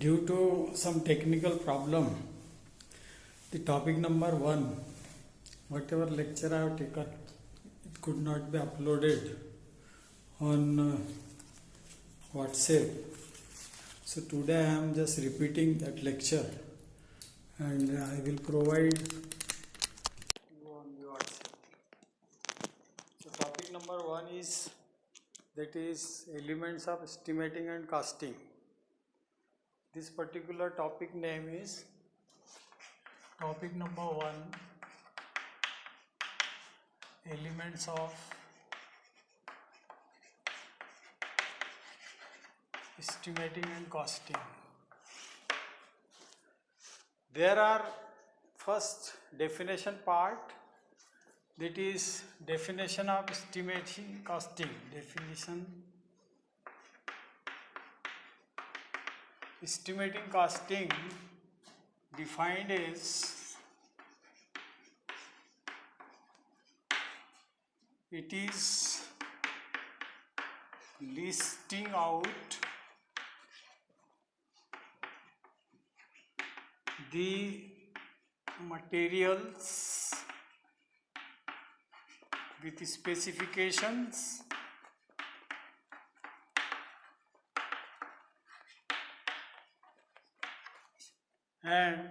Due to some technical problem, the topic number 1, whatever lecture I have taken, it could not be uploaded on WhatsApp. So today I am just repeating that lecture and I will provide you on the WhatsApp. So topic number 1 is, that is, elements of estimating and costing. This particular topic name is topic number 1, elements of estimating and costing. There are first definition part, that is definition of estimating costing. Definition: estimating costing defined as, it is listing out the materials with specifications and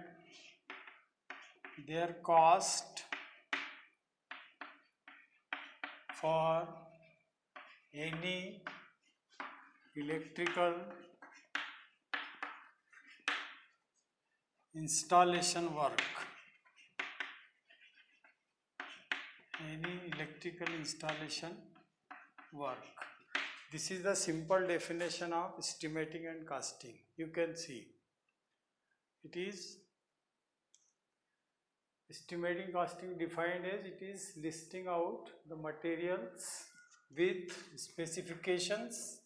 their cost for any electrical installation work. Any electrical installation work. This is the simple definition of estimating and costing. You can see it is estimating costing defined as, it is listing out the materials with specifications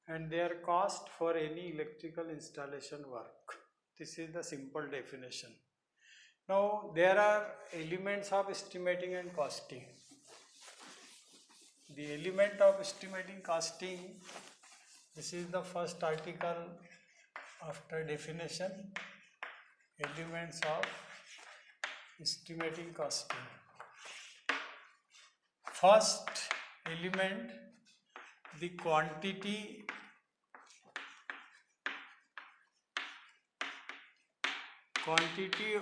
and their cost for any electrical installation work. This is the simple definition. Now there are elements of estimating and costing. The element of estimating costing, this is the first article after definition, elements of estimating costing. First element, the quantity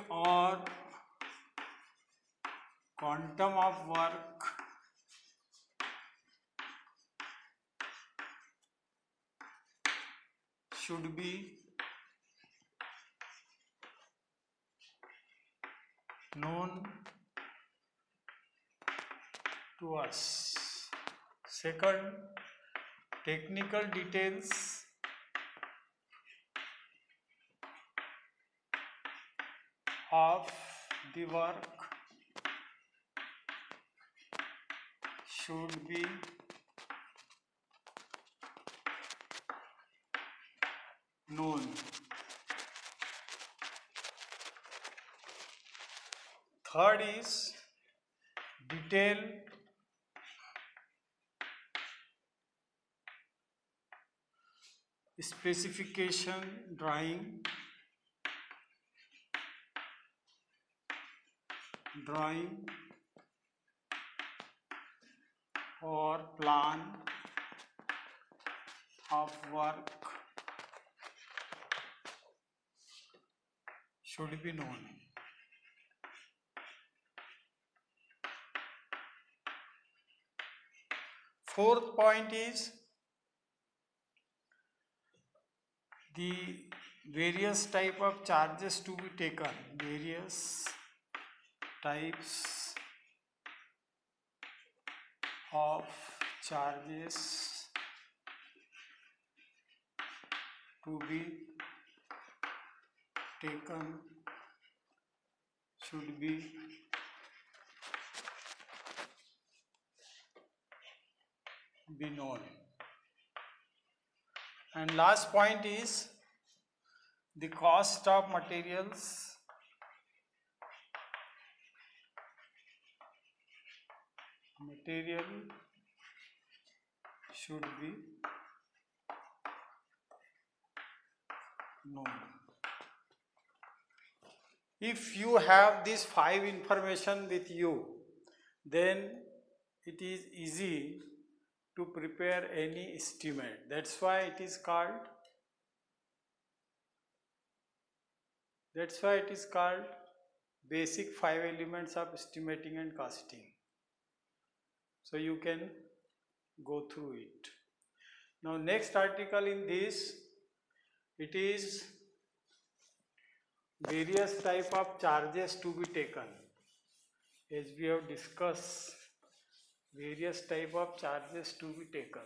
or quantum of work should be known to us. Second, technical details of the work should be known. Third is detail specification drawing or plan of work should be known. Fourth point is the various type of charges to be taken. Various types of charges to be taken should be known. And last point is the cost of materials should be known. If you have these 5 information with you, then it is easy to prepare any estimate. That's why it is called basic 5 elements of estimating and costing. So you can go through it. Now next article in this, it is various type of charges to be taken. As we have discussed, various type of charges to be taken.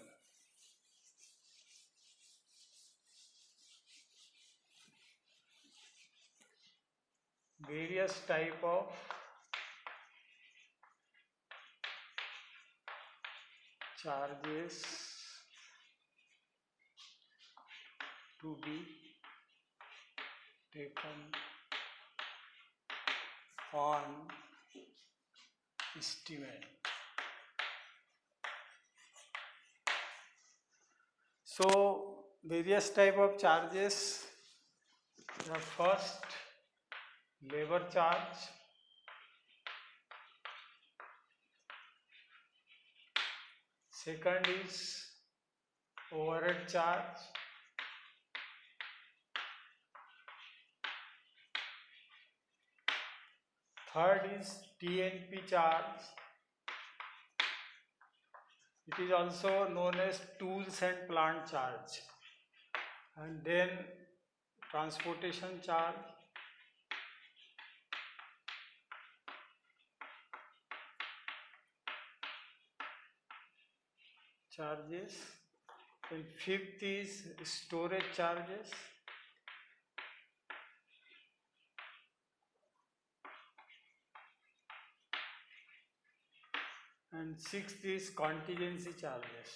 Various type of charges to be taken on estimate. So various type of charges. The first, labor charge. Second is overhead charge. Third is TNP charge. It is also known as tools and plant charge. And then transportation charge. Charges. Then fifth is storage charges. And sixth is contingency charges.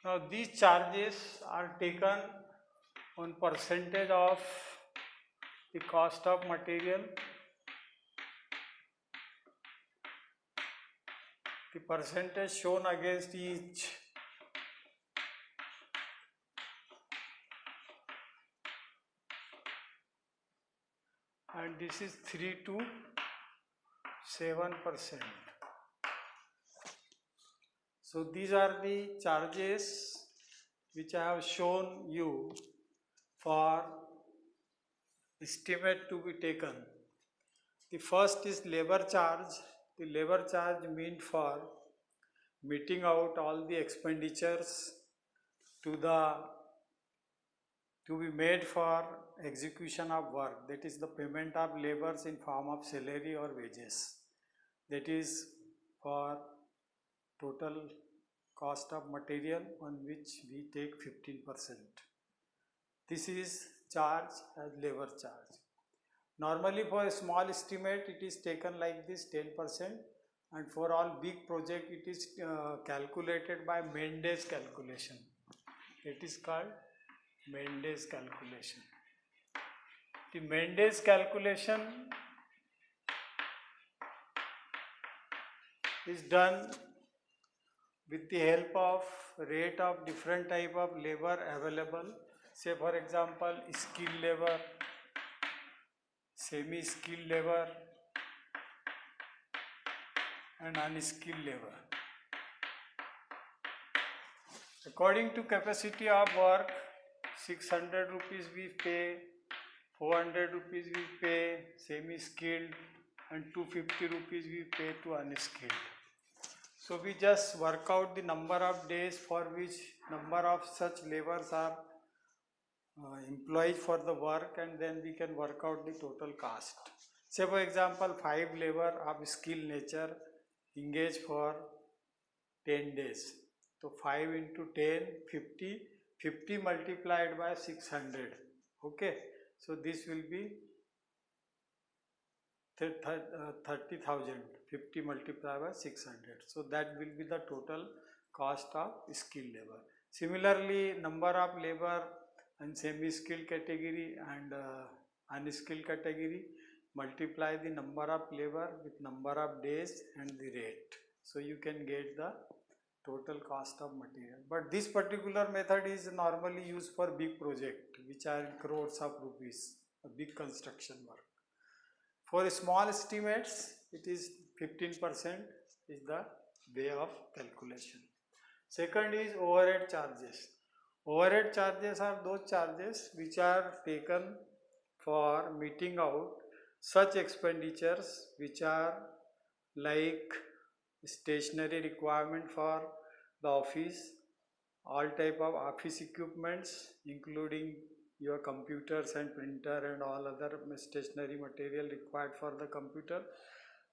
Now these charges are taken on percentage of the cost of material. The percentage shown against each and this is 3 to 7%. So these are the charges which I have shown you for estimate to be taken. The first is labor charge. The labor charge meant for meting out all the expenditures to be made for execution of work. That is the payment of labors in form of salary or wages. That is for total cost of material on which we take 15%. This is charge as labor charge. Normally for a small estimate it is taken like this 10%, and for all big project it is calculated by Mendes calculation. It is called Mendes calculation. The Mendes calculation is done with the help of rate of different type of labor available. Say for example, skilled labor, semi-skilled labor and unskilled labor. According to capacity of work, 600 rupees we pay, 400 rupees we pay semi-skilled, and 250 rupees we pay to unskilled. So we just work out the number of days for which number of such laborers are employed for the work, and then we can work out the total cost. Say for example, 5 labor of skilled nature engaged for 10 days. So 5 into 10, 50, 50 multiplied by 600. Okay, so this will be 30,000, 50 multiplied by 600. So that will be the total cost of skilled labor. Similarly, number of labor and semi-skilled category and unskilled category, multiply the number of labor with number of days and the rate. So you can get the total cost of material. But this particular method is normally used for big project which are in crores of rupees, a big construction work. For small estimates, it is 15% is the way of calculation. Second is overhead charges. Overhead charges are those charges which are taken for meeting out such expenditures which are like stationery requirement for the office, all type of office equipments including your computers and printer and all other stationery material required for the computer.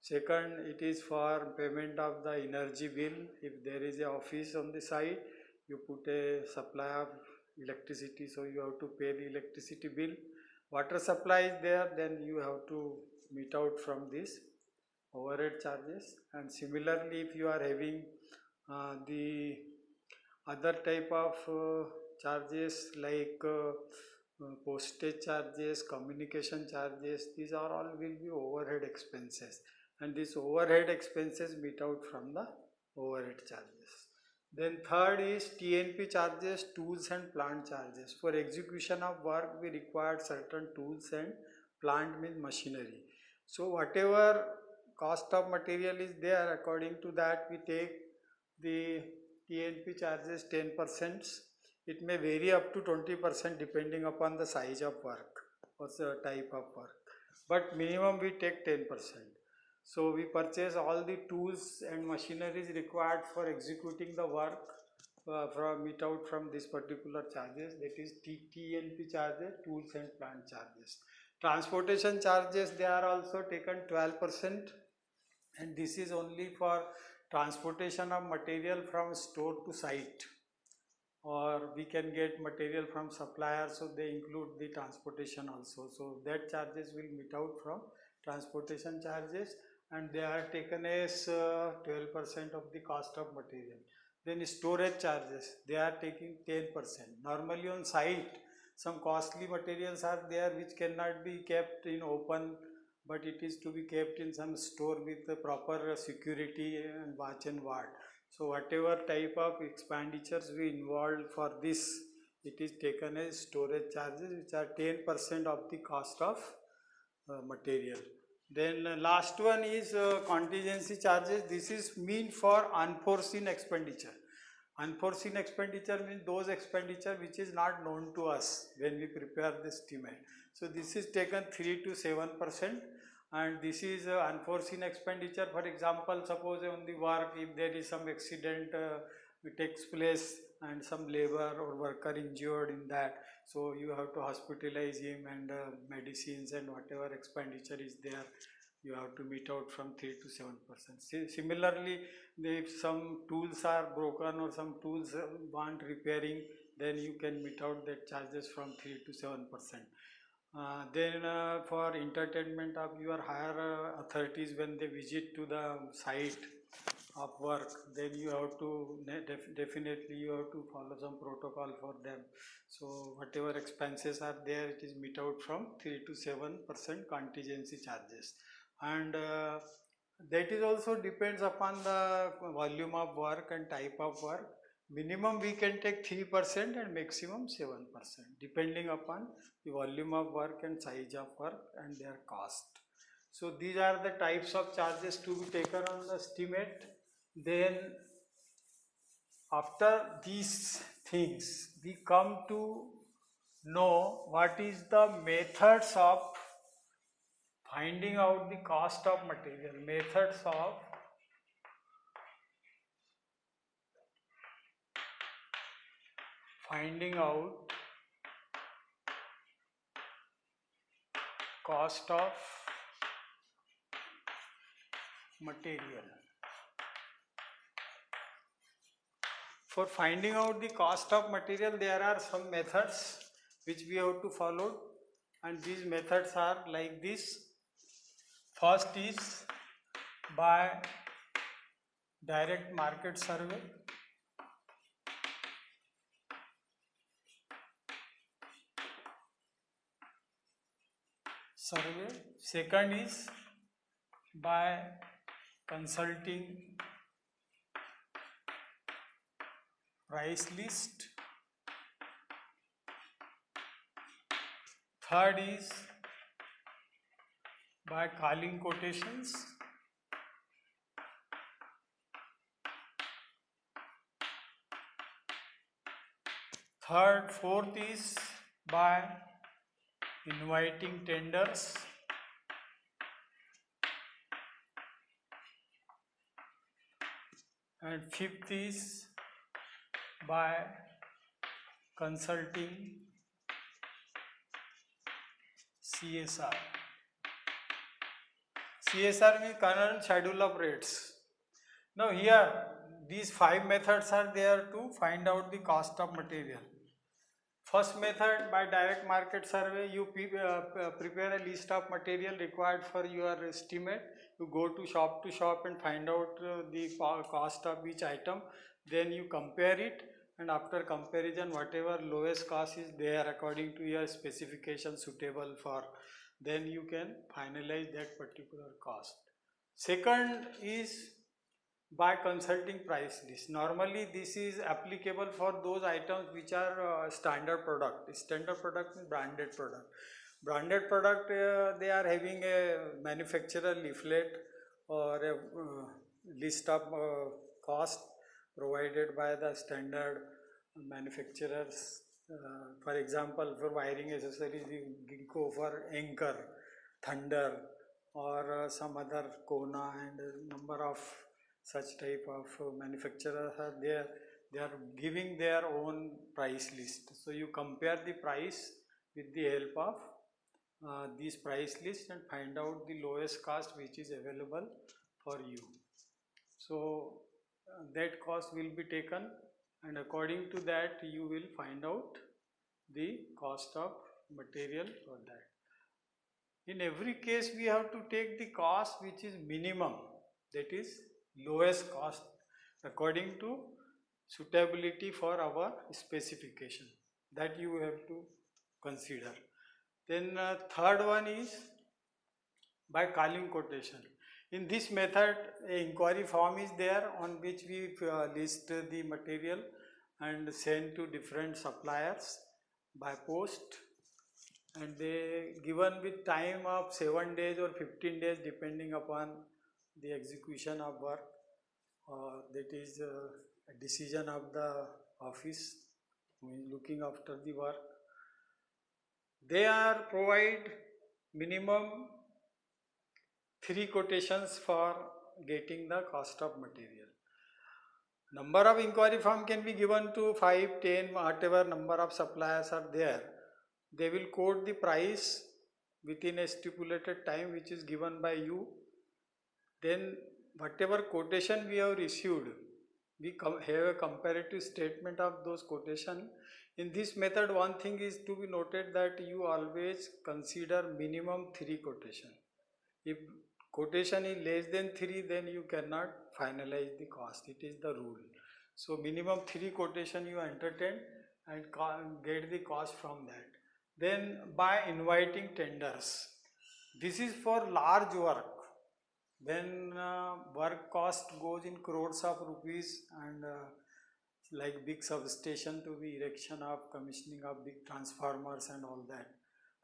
Second, it is for payment of the energy bill. If there is a office on the site, you put a supply of electricity, so you have to pay the electricity bill. Water supply is there, then you have to meet out from this overhead charges. And similarly, if you are having the other type of charges like postage charges, communication charges, these are all will be overhead expenses, and these overhead expenses meet out from the overhead charges. Then third is TNP charges, tools and plant charges. For execution of work we require certain tools and plant means machinery. So whatever cost of material is there, according to that we take the TNP charges 10%. It may vary up to 20% depending upon the size of work or the type of work, but minimum we take 10%. So we purchase all the tools and machineries required for executing the work from meet out from this particular charges, that is TNP charges, tools and plant charges. Transportation charges, they are also taken 12%, and this is only for transportation of material from store to site, or we can get material from suppliers, so they include the transportation also. So that charges will meet out from transportation charges, and they are taken as 12% of the cost of material. Then storage charges, they are taking 10%. Normally on site some costly materials are there which cannot be kept in open, but it is to be kept in some store with the proper security and watch and ward. So whatever type of expenditures we involved for this, it is taken as storage charges, which are 10% of the cost of material. Then last one is contingency charges. This is mean for unforeseen expenditure. Unforeseen expenditure means those expenditure which is not known to us when we prepare the estimate. So this is taken 3 to 7%, and this is unforeseen expenditure. For example, suppose on the work if there is some accident takes place and some labor or worker injured in that, so you have to hospitalize him, and medicines and whatever expenditure is there you have to meet out from 3 to 7%. Similarly, if some tools are broken or some tools want repairing, then you can meet out that charges from 3 to 7%. Then for entertainment of your higher authorities when they visit to the site of work, then you have to definitely you have to follow some protocol for them. So whatever expenses are there, it is meet out from 3 to 7% contingency charges, and that is also depends upon the volume of work and type of work. Minimum we can take 3% and maximum 7%, depending upon the volume of work and size of work and their cost. So these are the types of charges to be taken on the estimate. Then after these things, we come to know what is the methods of finding out the cost of material. Methods of finding out cost of material. For finding out the cost of material, there are some methods which we have to follow, and these methods are like this. First is by direct market survey. Second is by consulting price list. Third is by calling quotations. Fourth is by inviting tenders. And fifth is by consulting CSR. CSR means current schedule of rates. Now here these 5 methods are there to find out the cost of material. First method, by direct market survey, you prepare a list of material required for your estimate. You go to shop and find out the cost of each item. Then you compare it, and after comparison, whatever lowest cost is there according to your specification suitable for, then you can finalize that particular cost. Second is by consulting price list. Normally this is applicable for those items which are standard product. Standard product is branded product. Branded product, they are having a manufacturer leaflet or a list of cost provided by the standard manufacturers. For example, for wiring accessories, you go for Anchor, Thunder, or some other Kona, and a number of such type of manufacturers are there. They are giving their own price list. So you compare the price with the help of this price list and find out the lowest cost which is available for you. So that cost will be taken, and according to that you will find out the cost of material for that. In every case we have to take the cost which is minimum, that is lowest cost according to suitability for our specification, that you have to consider. Then third one is by calling quotation. In this method, a inquiry form is there on which we list the material and send to different suppliers by post, and they given with time of 7 days or 15 days depending upon the execution of work. That is a decision of the office who is looking after the work. They are provide minimum 3 quotations for getting the cost of material. Number of inquiry form can be given to 5, 10, whatever number of suppliers are there. They will quote the price within a stipulated time which is given by you. Then whatever quotation we have received, we have a comparative statement of those quotation. In this method, one thing is to be noted that you always consider minimum 3 quotation. If quotation is less than 3, then you cannot finalize the cost. It is the rule. So minimum 3 quotation you entertain and get the cost from that. Then by inviting tenders. This is for large work. When work cost goes in crores of rupees, and like big substation to be erection of commissioning of big transformers and all that.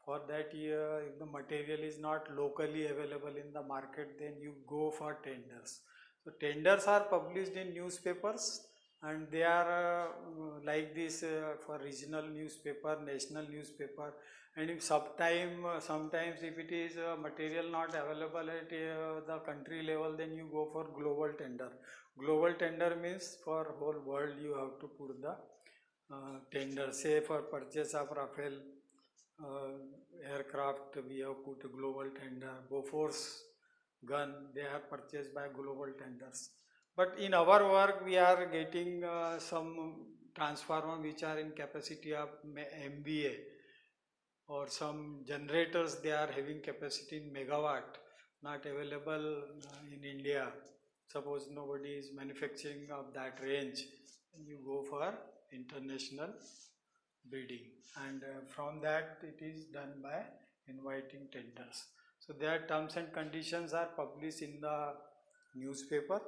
For that, if the material is not locally available in the market, then you go for tenders. So tenders are published in newspapers, and they are like this for regional newspaper, national newspaper, and if sometimes if it is material not available at the country level, then you go for global tender. Global tender means for whole world you have to put the tender. Say for purchase of Rafale aircraft, we have put a global tender. Bofors gun, they are purchased by global tenders. But in our work, we are getting some transformer which are in capacity of MVA, or some generators, they are having capacity in megawatt, not available in India. Suppose nobody is manufacturing of that range, you go for international bidding, and from that it is done by inviting tenders. So their terms and conditions are published in the newspaper,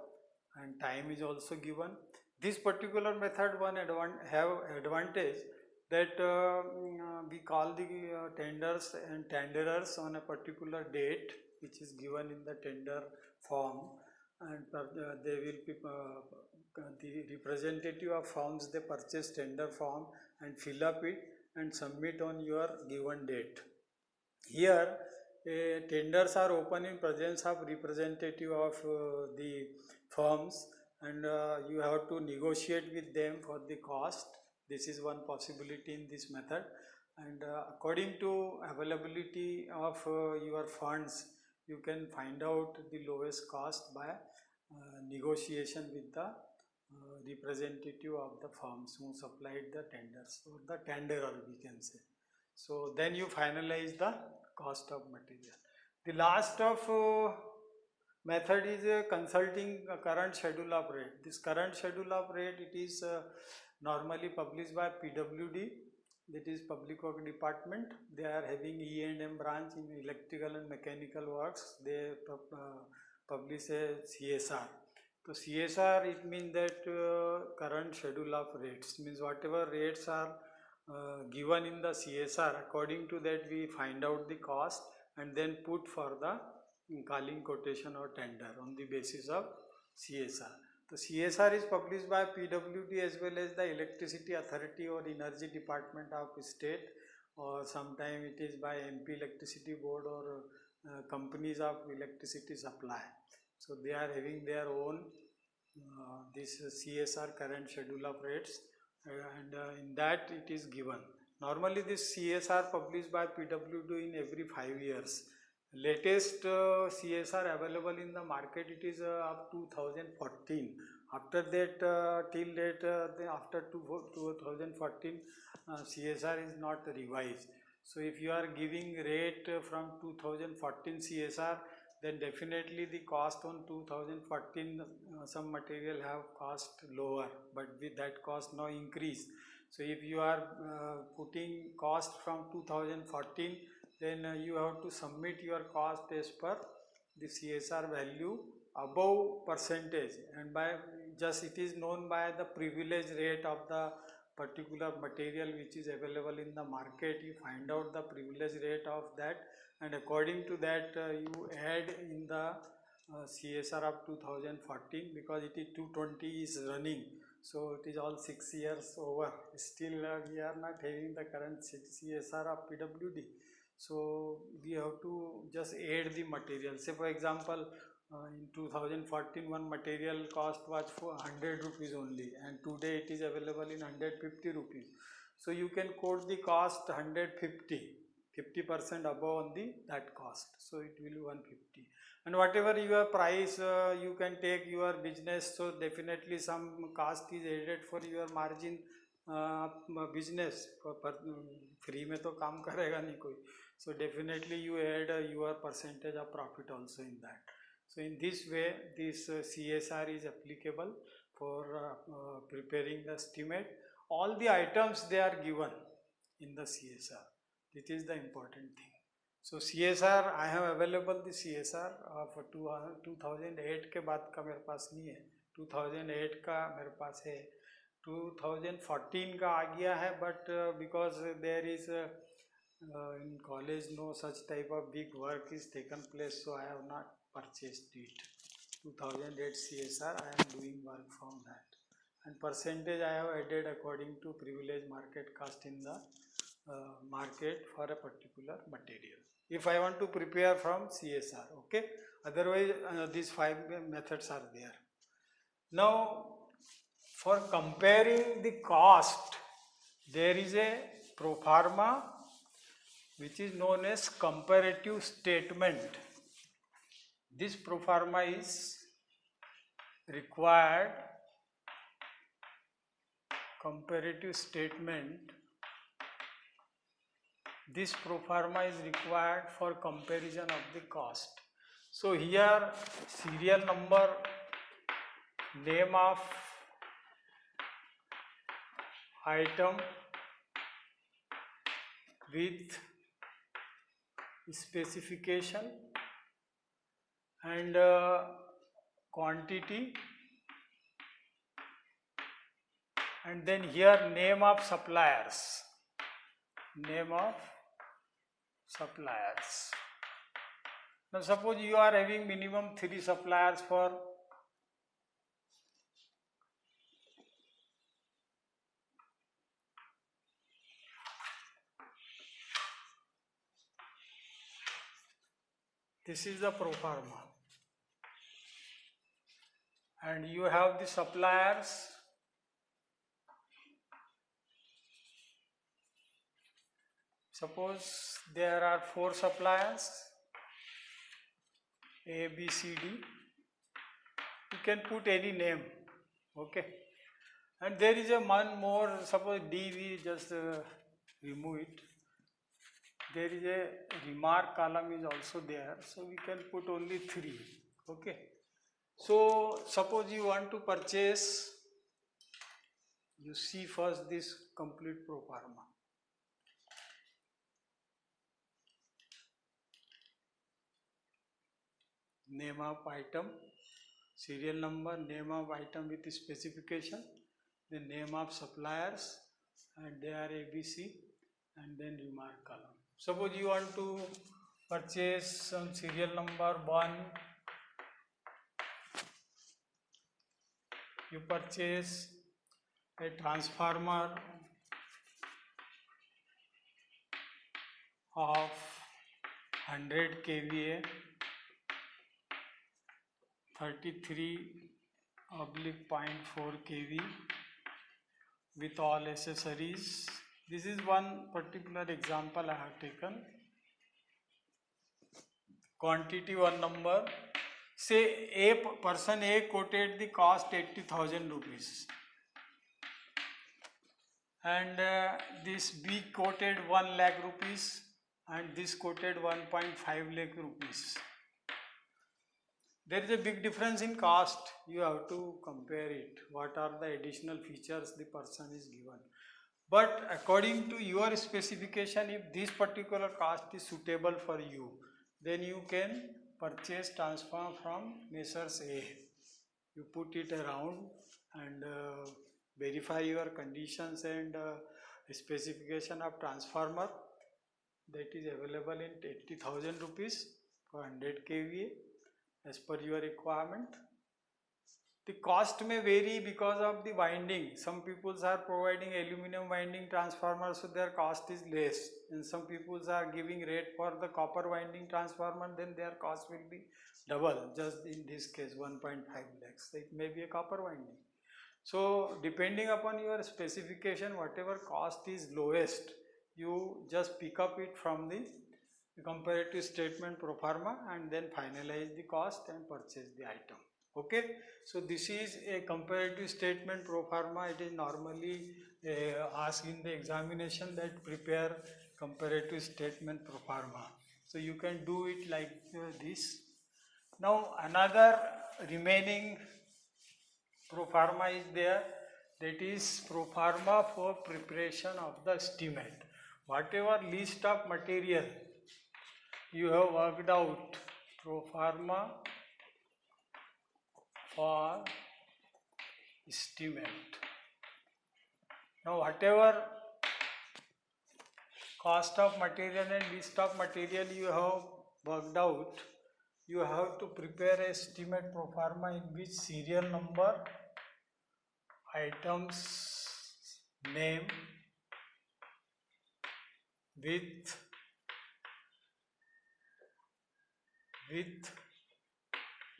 and time is also given. This particular method have advantage that we call the tenders and tenderers on a particular date which is given in the tender form, and they will be the representative of firms, they purchase tender form and fill up it and submit on your given date. Here tenders are open in presence of representative of the firms, and you have to negotiate with them for the cost. This is one possibility in this method, and according to availability of your funds, you can find out the lowest cost by negotiation with the representative of the firms who supplied the tenders, or the tenderer we can say. So then you finalize the cost of material. The last of method is consulting a current schedule of rate. This current schedule of rate, it is normally published by PWD, that is Public Work Department. They are having E&M branch in electrical and mechanical works. They publish a CSR. So CSR, it means that current schedule of rates, means whatever rates are given in the CSR, according to that we find out the cost and then put for the calling quotation or tender on the basis of CSR. The CSR is published by PWD as well as the Electricity Authority or Energy Department of state, or sometime it is by MP Electricity Board or companies of electricity supply. So they are having their own this CSR, current schedule of rates, and in that it is given. Normally this CSR published by PWD in every 5 years. Latest CSR available in the market, it is up 2014. After that till date, after 2014 CSR is not revised. So if you are giving rate from 2014 CSR, then definitely the cost on 2014 some material have cost lower, but with that cost now increase. So if you are putting cost from 2014, then you have to submit your cost as per the CSR value above percentage, and by just it is known by the privilege rate of the particular material which is available in the market. You find out the privilege rate of that, and according to that you add in the CSR of 2014, because it is 220 is running, so it is all 6 years over. Still we are not having the current CSR of PWD. So we have to just add the material. Say for example, in 2014 one material cost was for 100 rupees only, and today it is available in 150 rupees. So you can quote the cost 150, 50% above on the that cost, so it will be 150. And whatever your price you can take your business, so definitely some cost is added for your margin business. Free में तो काम करेगा नहीं कोई, so definitely you add your percentage of profit also in that. So in this way this CSR is applicable for preparing the estimate. All the items they are given in the CSR. This is the important thing. So CSR I have available the CSR of 2008 के बाद का मेरे पास नहीं है, 2008 का मेरे पास है, 2014 का आ गया है, but because there is in college no such type of big work is taken place, so I have not purchased it. 2008 CSR I am doing work from that, and percentage I have added according to privilege market cost in the market for a particular material, if I want to prepare from CSR. Okay, otherwise these 5 methods are there. Now for comparing the cost, there is a pro forma which is known as comparative statement. This pro forma is required, comparative statement. This pro forma is required for comparison of the cost. So here serial number, name of item with specification, and quantity and then here name of suppliers. Name of suppliers. Now suppose you are having minimum 3 suppliers for this is the pro forma, and you have the suppliers. Suppose there are 4 suppliers A, B, C, D. You can put any name, okay. And there is a one more, suppose D, we just remove it. There is a remark column is also there, so we can put only 3, okay. So suppose you want to purchase, you see first this complete pro forma. Name of item, serial number, name of item with specification, the name of suppliers, and they are ABC, and then remark column. Suppose you want to purchase some serial number 1, you purchase a transformer of 100 kVA 33/0.4 kV with all accessories. This is one particular example I have taken. Quantity, one number. Say person A quoted the cost 80,000 rupees, and this B quoted 1 lakh rupees, and this quoted 1.5 lakh rupees. There is a big difference in cost. You have to compare it. What are the additional features the person is given? But according to your specification, if this particular cost is suitable for you, then you can purchase transformer from Messrs A. You put it around and verify your conditions and specification of transformer that is available in 80,000 rupees for 100 kVA as per your requirement. The cost may vary because of the winding. Some people are providing aluminum winding transformers, so their cost is less, and some people are giving rate for the copper winding transformer, then their cost will be double. Just in this case 1.5 lakhs, it may be a copper winding. So depending upon your specification, whatever cost is lowest, you just pick up it from the comparative statement pro forma and then finalize the cost and purchase the item. Okay, so this is a comparative statement pro forma. It is normally asked in the examination that prepare comparative statement pro forma. So you can do it like this. Now another remaining pro forma is there, that is pro forma for preparation of the estimate. Whatever list of material you have worked out, pro forma for estimate. Now whatever cost of material and list of material you have worked out, you have to prepare a estimate pro forma in which serial number, items name with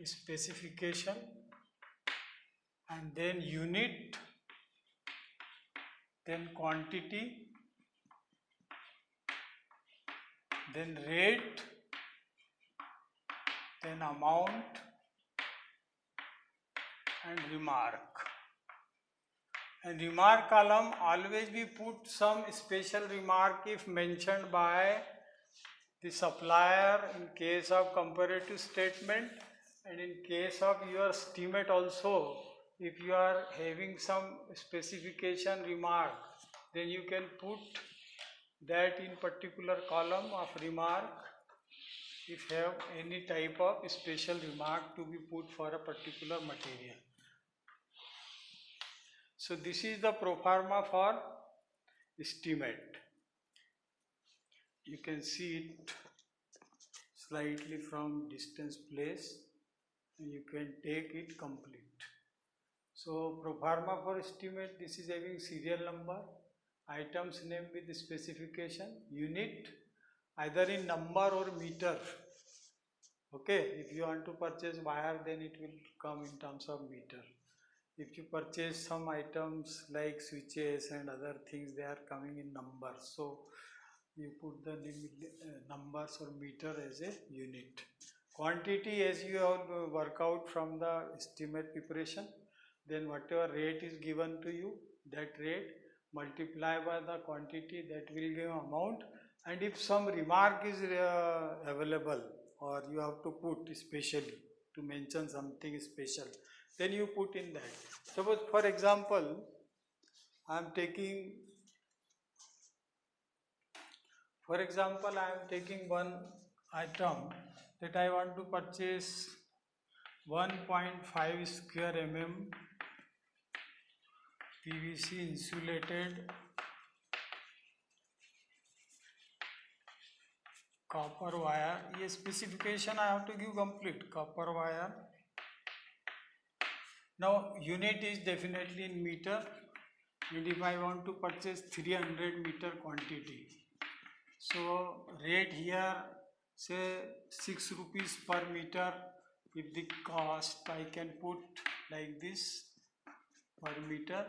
specification, and then unit, then quantity, then rate, then amount, and remark. And remark column, always we put some special remark if mentioned by the supplier in case of comparative statement, and in case of your estimate also, if you are having some specification remark, then you can put that in particular column of remark if you have any type of special remark to be put for a particular material. So this is the proforma for estimate. You can see it slightly from distance place and you can take it complete. So proforma for estimate, this is having serial number, items name with specification, unit either in number or meter. Okay, if you want to purchase wire, then it will come in terms of meter. If you purchase some items like switches and other things, they are coming in numbers. So you put the numbers or meter as a unit. Quantity, as you have work out from the estimate preparation, then whatever rate is given to you, that rate multiply by the quantity, that will give amount. And if some remark is available, or you have to put specially to mention something special, then you put in that. Suppose for example, I am taking one item that I want to purchase 1.5 square mm PVC insulated copper wire. ये specification I have to give complete. Copper wire. Now unit is definitely in meter, and if I want to purchase 300 meter quantity, so rate here say 6 rupees per meter. If the cost I can put like this per meter,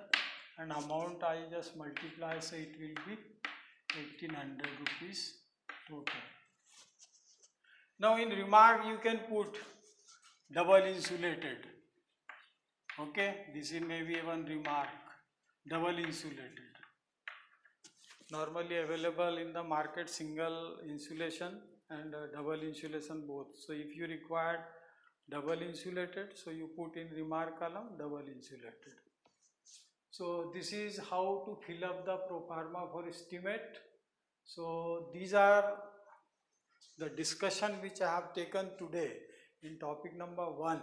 and amount I just multiply, so it will be 1800 rupees total. Now in remark you can put double insulated. Okay, this is maybe one remark, double insulated. Normally available in the market single insulation and double insulation both. So if you require double insulated, so you put in remark column double insulated. So this is how to fill up the proforma for estimate. So these are the discussion which I have taken today in topic number 1.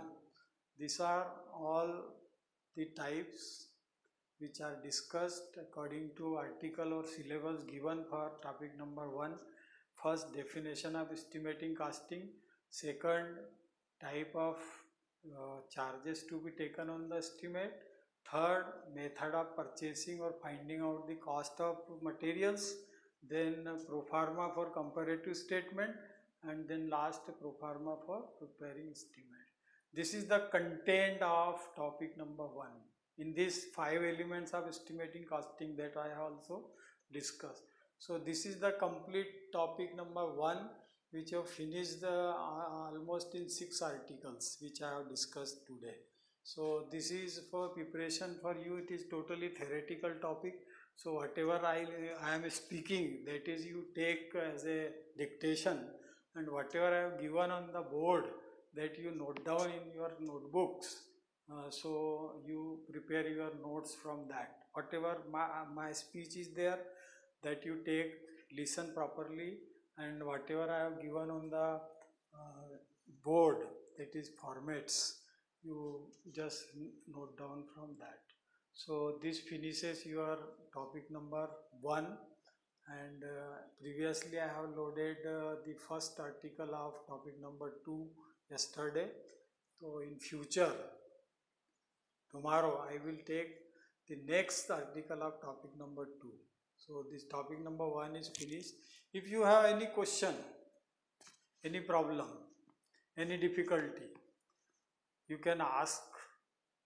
These are all the types which are discussed according to article or syllabus given for topic number 1. First, definition of estimating costing. Second, type of charges to be taken on the estimate. Third, method of purchasing or finding out the cost of materials. Then proforma for comparative statement, and then last proforma for preparing estimate. This is the content of topic number 1. In these 5 elements of estimating costing that I have also discussed. So this is the complete topic number 1, which have finished almost in 6 articles which I have discussed today. So this is for preparation for you. It is totally theoretical topic. So whatever I am speaking, that is you take as a dictation, and whatever I have given on the board, that you note down in your notebooks. So you prepare your notes from that. Whatever my speech is there, that you take, listen properly, and whatever I have given on the board, that is formats, you just note down from that. So this finishes your topic number 1, and previously I have loaded the first article of topic number 2 yesterday. So in future, tomorrow I will take the next article of topic number 2. So this topic number 1 is finished. If you have any question, any problem, any difficulty, you can ask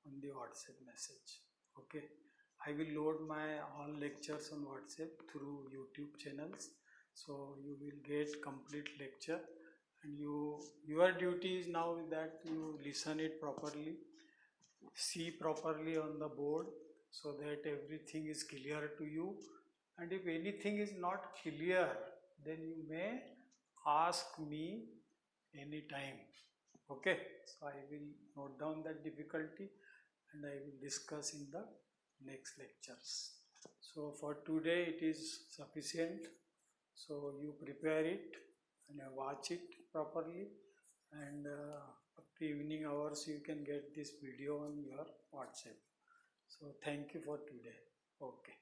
on the WhatsApp message. Okay, I will load my all lectures on WhatsApp through YouTube channels, so you will get complete lecture, and your duty is now that you listen it properly, see properly on the board, so that everything is clear to you. And if anything is not clear, then you may ask me anytime. Okay, so I will note down that difficulty and I will discuss in the next lectures. So for today it is sufficient. So you prepare it and watch it properly, and up to evening hours you can get this video on your WhatsApp. So thank you for today. Okay.